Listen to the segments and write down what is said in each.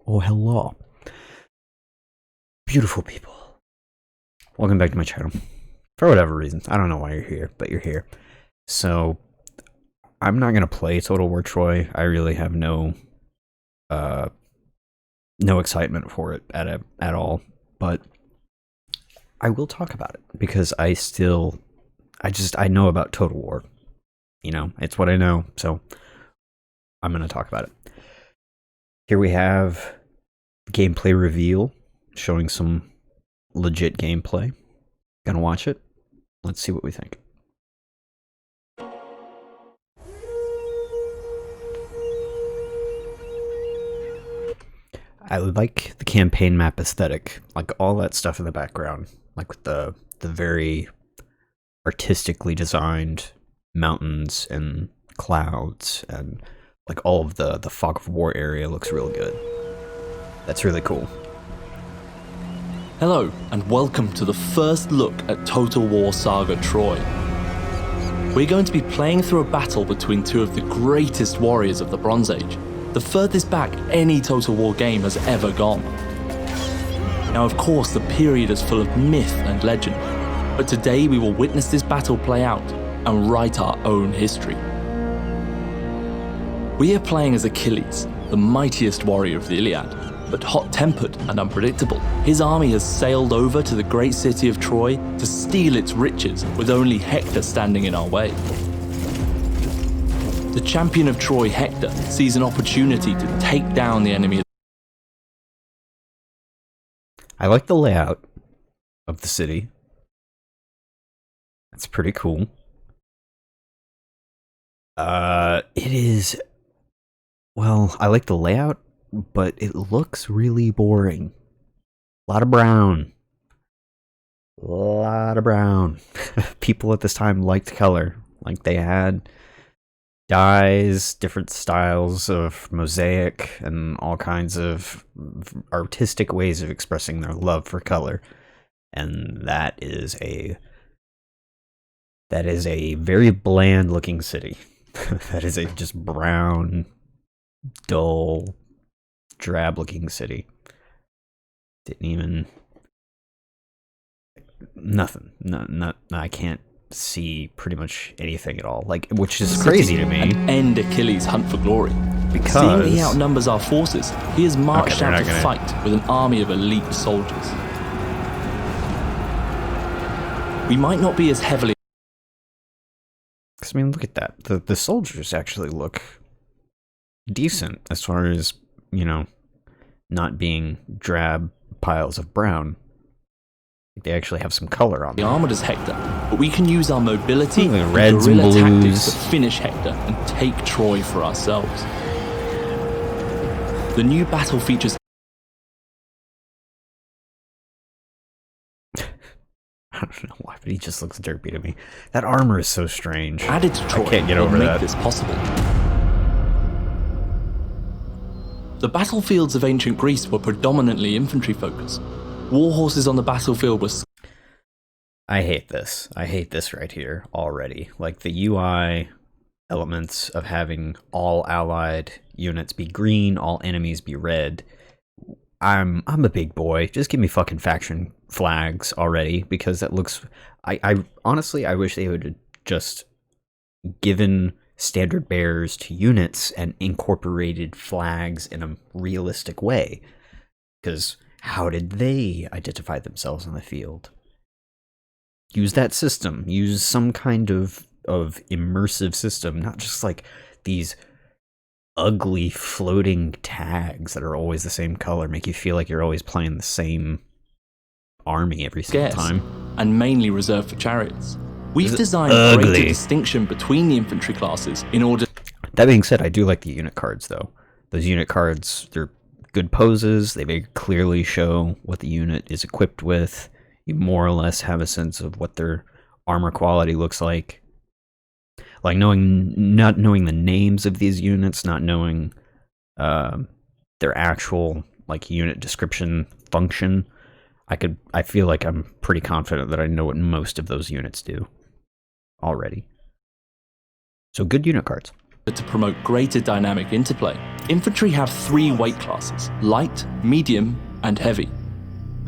Oh, hello. Beautiful people. Welcome back to my channel. For whatever reason. I don't know why you're here, but you're here. So, I'm not going to play Total War Troy. I really have no excitement for it at all. But I will talk about it because I know about Total War. You know, it's what I know. So, I'm going to talk about it. Here we have gameplay reveal, showing some legit gameplay. Gonna watch it. Let's see what we think. I like the campaign map aesthetic, like all that stuff in the background, like with the very artistically designed mountains and clouds, and like all of the fog of war area looks real good. That's really cool. Hello, and welcome to the first look at Total War Saga Troy. We're going to be playing through a battle between two of the greatest warriors of the Bronze Age, the furthest back any Total War game has ever gone. Now, of course, the period is full of myth and legend, but today we will witness this battle play out and write our own history. We are playing as Achilles, the mightiest warrior of the Iliad, but hot-tempered and unpredictable. His army has sailed over to the great city of Troy to steal its riches, with only Hector standing in our way. The champion of Troy, Hector, sees an opportunity to take down the enemy. I like the layout of the city. That's pretty cool. It is... Well, I like the layout, but it looks really boring. A lot of brown. A lot of brown. People at this time liked color. Like, they had dyes, different styles of mosaic, and all kinds of artistic ways of expressing their love for color. And that is a very bland looking city. That is a just brown, dull, drab looking city. Didn't even nothing. No, I can't see pretty much anything at all. Like, which is crazy to me. And end Achilles' hunt for glory. Because seeing he outnumbers our forces, he has marched out to gonna fight with an army of elite soldiers. We might not be as heavily. I mean, look at that. The soldiers actually look decent as far as, you know, not being drab piles of brown. They actually have some color on them. Armored as Hector, but we can use our mobility and reds and guerrilla blues tactics to finish Hector and take Troy for ourselves. The new battle features. I don't know why, but he just looks derpy to me. That armor is so strange. Added to Troy. I can't get over make that. This possible. The battlefields of ancient Greece were predominantly infantry focused. War horses on the battlefield were. I hate this. I hate this right here already. Like, the UI elements of having all allied units be green, all enemies be red. I'm a big boy. Just give me fucking faction flags already, because that looks... I honestly, I wish they would have just given standard bearers to units and incorporated flags in a realistic way. Because how did they identify themselves on the field? Use that system. Use some kind of immersive system, not just like these ugly floating tags that are always the same color, make you feel like you're always playing the same army every single time. And mainly reserved for chariots. We've designed greater distinction between the infantry classes in order. That being said, I do like the unit cards though. Those unit cards, they're good poses. They very clearly show what the unit is equipped with. You more or less have a sense of what their armor quality looks like. Like, not knowing the names of these units, not knowing their actual like unit description function, I feel like I'm pretty confident that I know what most of those units do already. So good unit cards. To promote greater dynamic interplay, Infantry have 3 weight classes: light, medium, and heavy.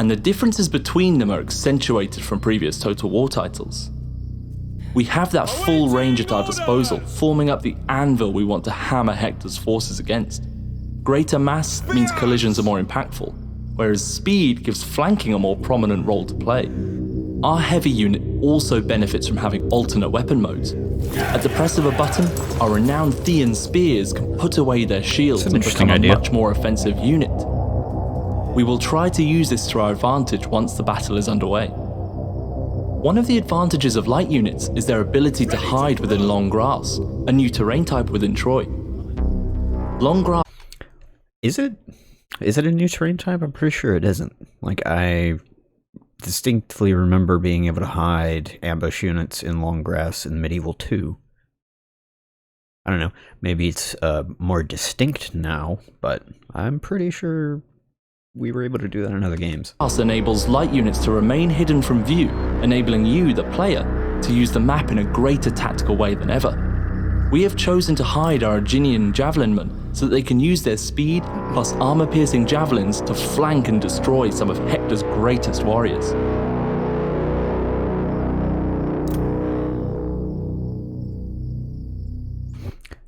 And the differences between them are accentuated from previous Total War titles. We have that full range at our disposal, forming up the anvil we want to hammer Hector's forces against. Greater mass means collisions are more impactful, whereas speed gives flanking a more prominent role to play. Our heavy unit also benefits from having alternate weapon modes. At the press of a button, our renowned Thean spears can put away their shields and become a much more offensive unit. We will try to use this to our advantage once the battle is underway. One of the advantages of light units is their ability to hide within long grass, a new terrain type within Troy. Long grass... Is it a new terrain type? I'm pretty sure it isn't. Like, I distinctly remember being able to hide ambush units in long grass in Medieval 2. I don't know, maybe it's more distinct now, but I'm pretty sure we were able to do that in other games. Grass enables light units to remain hidden from view, enabling you, the player, to use the map in a greater tactical way than ever. We have chosen to hide our Aeginian javelinmen so that they can use their speed plus armor-piercing javelins to flank and destroy some of Hector's greatest warriors.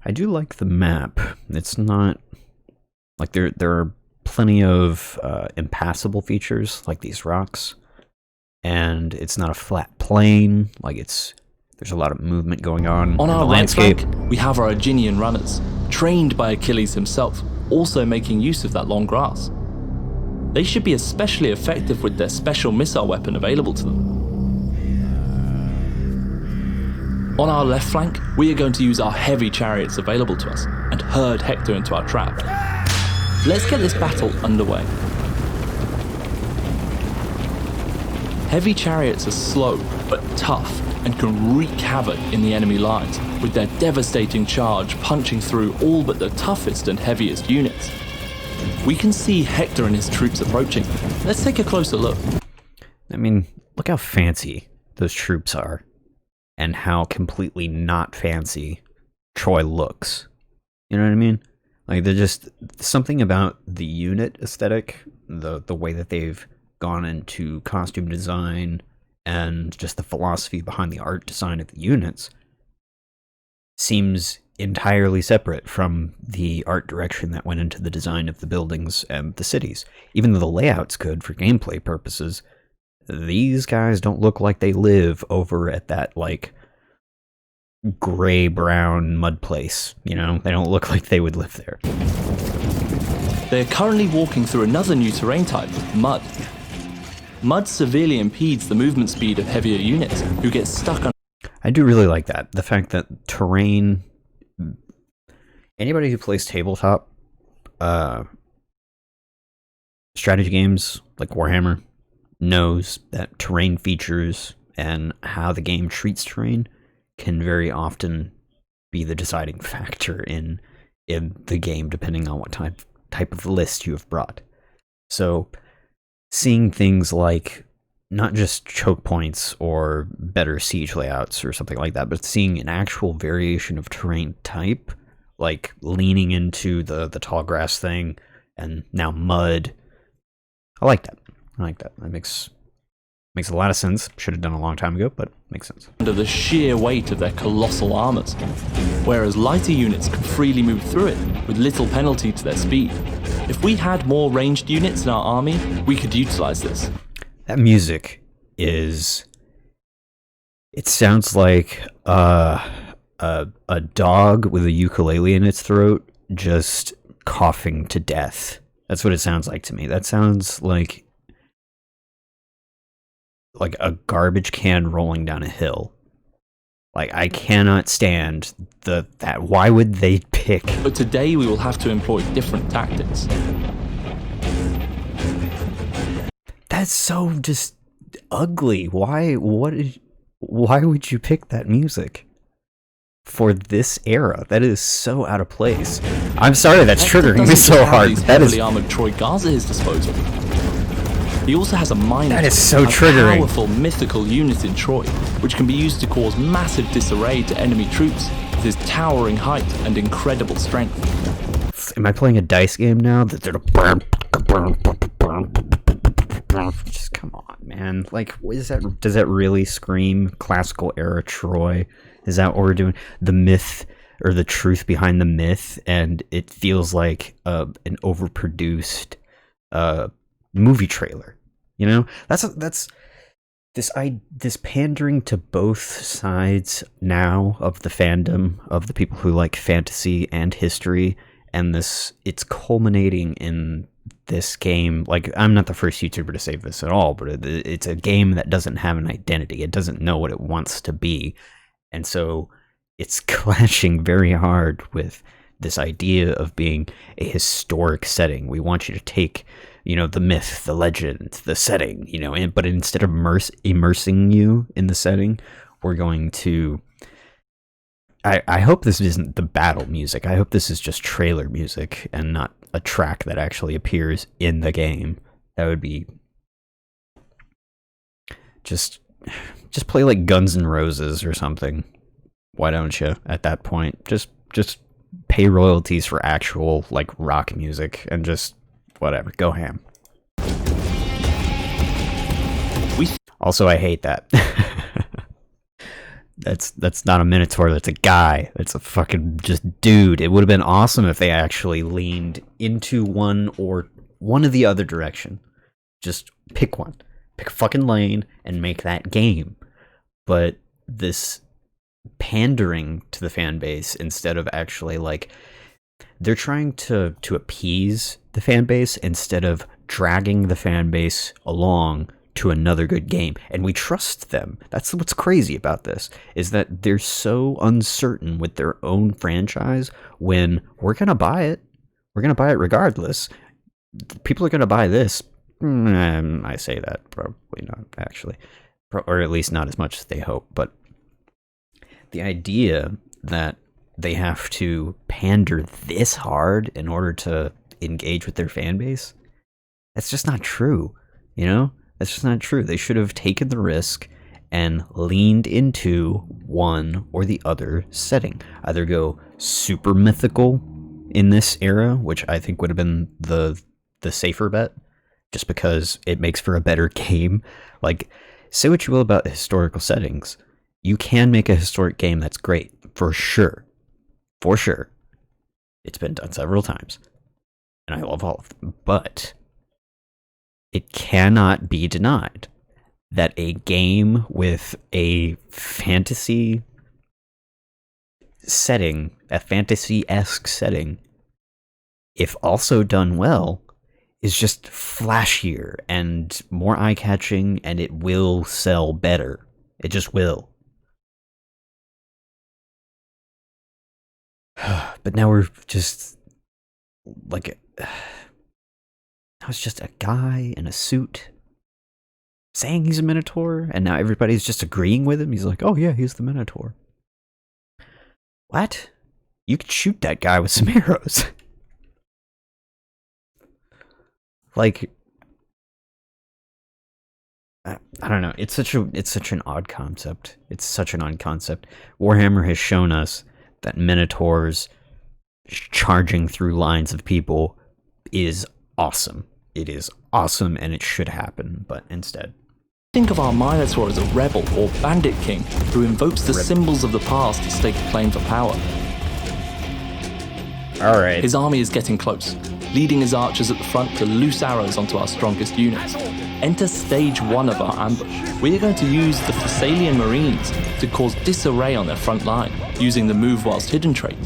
I do like the map. It's not like there are plenty of impassable features like these rocks, and it's not a flat plain. Like there's a lot of movement going on in our the landscape. Right flank, we have our Aeginian runners, trained by Achilles himself, also making use of that long grass. They should be especially effective with their special missile weapon available to them. On our left flank, we are going to use our heavy chariots available to us and herd Hector into our trap. Let's get this battle underway. Heavy chariots are slow but tough and can wreak havoc in the enemy lines with their devastating charge punching through all but the toughest and heaviest units. We can see Hector and his troops approaching. Let's take a closer look. I mean, look how fancy those troops are and how completely not fancy Troy looks. You know what I mean? Like, they're just something about the unit aesthetic, the way that they've gone into costume design and just the philosophy behind the art design of the units seems entirely separate from the art direction that went into the design of the buildings and the cities. Even though the layout's good for gameplay purposes, these guys don't look like they live over at that, like, gray-brown mud place, you know? They don't look like they would live there. They are currently walking through another new terrain type, mud. Mud severely impedes the movement speed of heavier units, who get stuck on... I do really like that. The fact that terrain... Anybody who plays tabletop strategy games, like Warhammer, knows that terrain features and how the game treats terrain can very often be the deciding factor in the game, depending on what type of list you have brought. So seeing things like not just choke points or better siege layouts or something like that, but seeing an actual variation of terrain type, like leaning into the tall grass thing and now mud. I like that. That makes a lot of sense. Should have done a long time ago, but makes sense. Under the sheer weight of their colossal armors, whereas lighter units can freely move through it with little penalty to their speed. If we had more ranged units in our army, we could utilize this. That music is... It sounds like a dog with a ukulele in its throat just coughing to death. That's what it sounds like to me. That sounds like a garbage can rolling down a hill. Like, I cannot stand that. Why would they pick? But today we will have to employ different tactics. That's so just ugly. Why would you pick that music for this era? That is so out of place. I'm sorry that's triggering me so hard. That is armored Troy Guards at his disposal. He also has a miner. That is so triggering. A powerful mythical unit in Troy, which can be used to cause massive disarray to enemy troops with his towering height and incredible strength. Am I playing a dice game now? Just come on, man. Like, what is that? Does that really scream classical era Troy? Is that what we're doing? The myth or the truth behind the myth, and it feels like an overproduced movie trailer. You know, that's this pandering to both sides now of the fandom, of the people who like fantasy and history, and it's culminating in this game. Like, I'm not the first YouTuber to say this at all, but it's a game that doesn't have an identity. It doesn't know what it wants to be, and so it's clashing very hard with this idea of being a historic setting. We want you to take, the myth, the legend, the setting, but instead of immersing you in the setting, we're going to... I hope this isn't the battle music. I hope this is just trailer music and not a track that actually appears in the game. That would be... Just play like Guns N' Roses or something. Why don't you, at that point? Just pay royalties for actual, like, rock music and just... whatever, go ham. Also, I hate that. That's not a Minotaur, that's a guy. That's a fucking just dude. It would have been awesome if they actually leaned into one or the other direction. Just pick one. Pick a fucking lane and make that game. But this pandering to the fan base instead of actually, like... They're trying to appease the fan base instead of dragging the fan base along to another good game. And we trust them. That's what's crazy about this, is that they're so uncertain with their own franchise when we're going to buy it. We're going to buy it regardless. People are going to buy this. I say that, probably not, actually. Or at least not as much as they hope. But the idea that they have to pander this hard in order to engage with their fan base, that's just not true, That's just not true. They should have taken the risk and leaned into one or the other setting. Either go super mythical in this era, which I think would have been the safer bet, just because it makes for a better game. Like, say what you will about historical settings, you can make a historic game that's great, for sure. For sure. It's been done several times. And I love all of them. But it cannot be denied that a game with a fantasy setting, a fantasy-esque setting, if also done well, is just flashier and more eye-catching, and it will sell better. It just will. But now we're just like, now it's just a guy in a suit saying he's a Minotaur, and now everybody's just agreeing with him. He's like, oh yeah, he's the Minotaur. What? You could shoot that guy with some arrows. Like, I don't know. It's such an odd concept. It's such an odd concept. Warhammer has shown us that Minotaurs charging through lines of people is awesome. It is awesome, and it should happen, but instead... Think of our Minotaur as a rebel or bandit king who invokes the symbols of the past to stake a claim for power. Alright. His army is getting close, leading his archers at the front to loose arrows onto our strongest units. Enter stage 1 of our ambush. We are going to use the Thessalian Marines to cause disarray on their front line, using the move whilst hidden trait.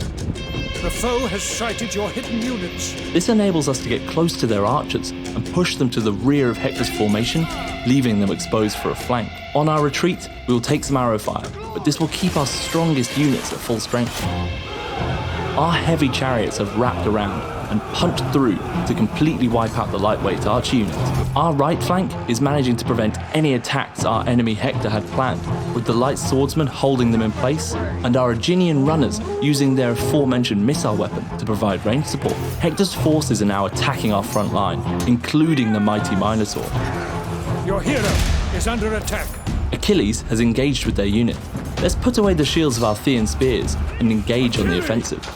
The foe has sighted your hidden units. This enables us to get close to their archers and push them to the rear of Hector's formation, leaving them exposed for a flank. On our retreat, we will take some arrow fire, but this will keep our strongest units at full strength. Our heavy chariots have wrapped around and punched through to completely wipe out the lightweight archer unit. Our right flank is managing to prevent any attacks our enemy Hector had planned, with the light swordsmen holding them in place, and our Aeginian runners using their aforementioned missile weapon to provide range support. Hector's forces are now attacking our front line, including the mighty Minotaur. Your hero is under attack. Achilles has engaged with their unit. Let's put away the shields of our Thean spears and engage on the offensive.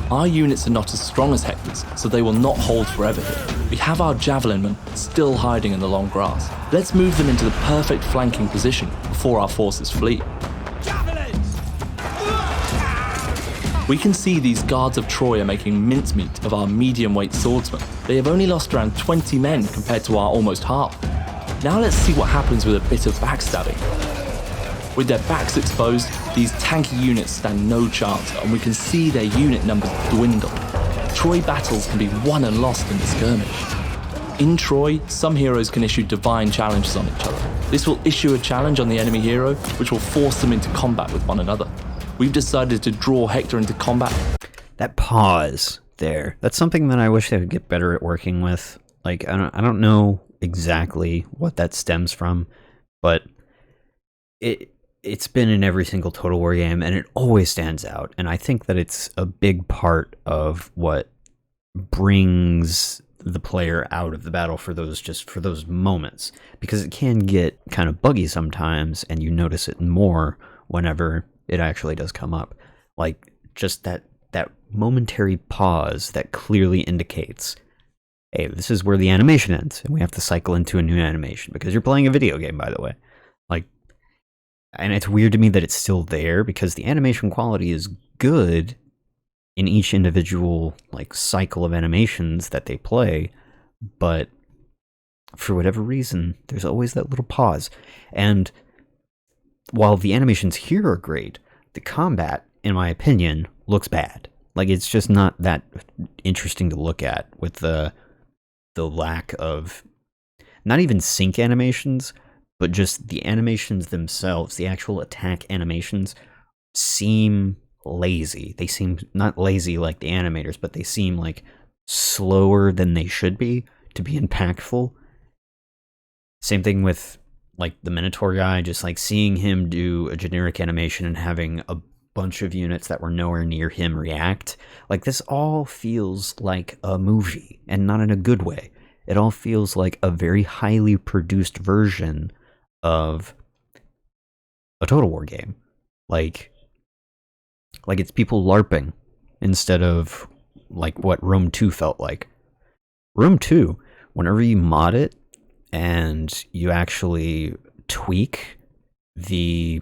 Our units are not as strong as Hector's, so they will not hold forever here. We have our javelin men still hiding in the long grass. Let's move them into the perfect flanking position before our forces flee. We can see these guards of Troy are making mincemeat of our medium-weight swordsmen. They have only lost around 20 men compared to our almost half. Now let's see what happens with a bit of backstabbing. With their backs exposed, these tanky units stand no chance, and we can see their unit numbers dwindle. Troy battles can be won and lost in the skirmish. In Troy, some heroes can issue divine challenges on each other. This will issue a challenge on the enemy hero, which will force them into combat with one another. We've decided to draw Hector into combat. That pause there, that's something that I wish they would get better at working with. Like, I don't know exactly what that stems from, but it's been in every single Total War game, and it always stands out. And I think that it's a big part of what brings the player out of the battle for those moments, because it can get kind of buggy sometimes, and you notice it more whenever it actually does come up. Like, just that momentary pause that clearly indicates, hey, this is where the animation ends, and we have to cycle into a new animation, because you're playing a video game, by the way. Like, and it's weird to me that it's still there, because the animation quality is good in each individual, like, cycle of animations that they play, but for whatever reason, there's always that little pause. And while the animations here are great, the combat, in my opinion, looks bad. Like, it's just not that interesting to look at, with the lack of, not even sync animations, but just the animations themselves, the actual attack animations, seem lazy. They seem not lazy like the animators, but they seem like slower than they should be to be impactful. Same thing with, like, the Minotaur guy, just like seeing him do a generic animation and having a bunch of units that were nowhere near him react. Like, this all feels like a movie, and not in a good way. It all feels like a very highly produced version of a Total War game. Like it's people LARPing instead of like what Rome 2 felt like. Rome 2, whenever you mod it and you actually tweak the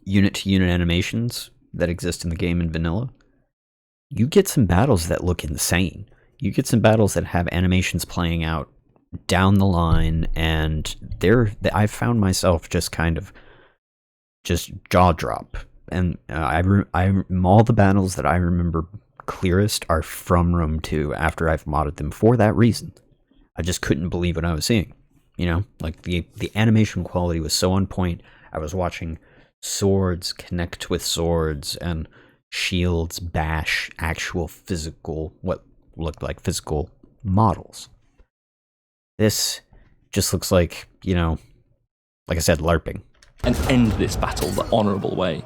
unit-to-unit animations that exist in the game in vanilla, you get some battles that look insane. You get some battles that have animations playing out down the line, and I found myself just kind of just jaw drop. And all the battles that I remember clearest are from Rome 2 after I've modded them for that reason. I just couldn't believe what I was seeing. You know, like the animation quality was so on point. I was watching swords connect with swords and shields bash actual physical, what looked like physical models. This just looks like, you know, like I said, LARPing. And end this battle the honourable way.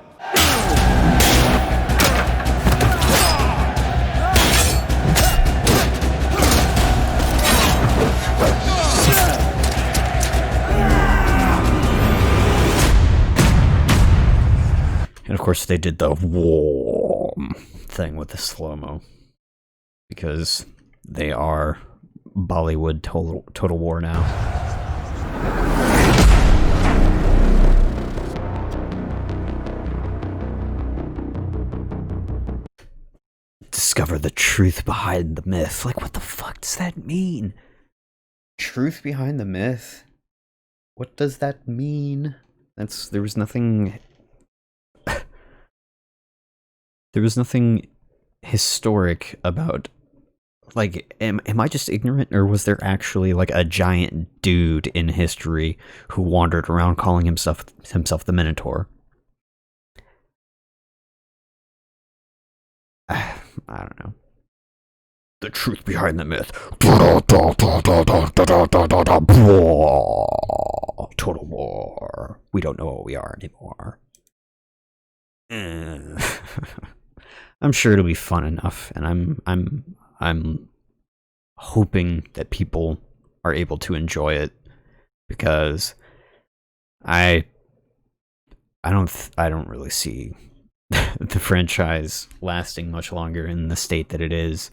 And of course they did the warm thing with the slow-mo, because they are Bollywood Total War now. Discover the truth behind the myth. Like, what the fuck does that mean? Truth behind the myth? What does that mean? There was nothing historic about, like, am I just ignorant, or was there actually like a giant dude in history who wandered around calling himself the Minotaur? I don't know. The truth behind the myth. Total War. We don't know what we are anymore. I'm sure it'll be fun enough, and I'm hoping that people are able to enjoy it, because I don't really see the franchise lasting much longer in the state that it is.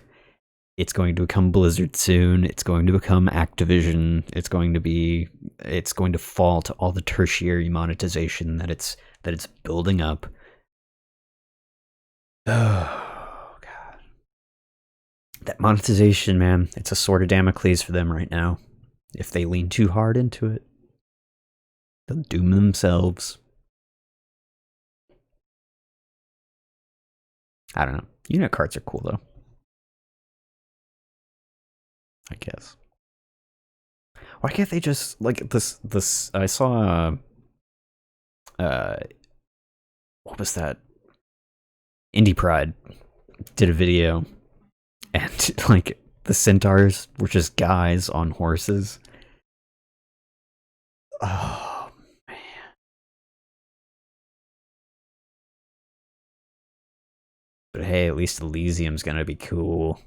It's going to become Blizzard soon. It's going to become Activision. It's going to fall to all the tertiary monetization that it's building up. Oh god. That monetization, man, it's a sword of Damocles for them right now. If they lean too hard into it, they'll doom themselves. I don't know. Unit cards are cool though, I guess. Why can't they just like this I saw what was that? Indie Pride did a video and like the centaurs were just guys on horses. Oh man. But hey, at least Elysium's gonna be cool.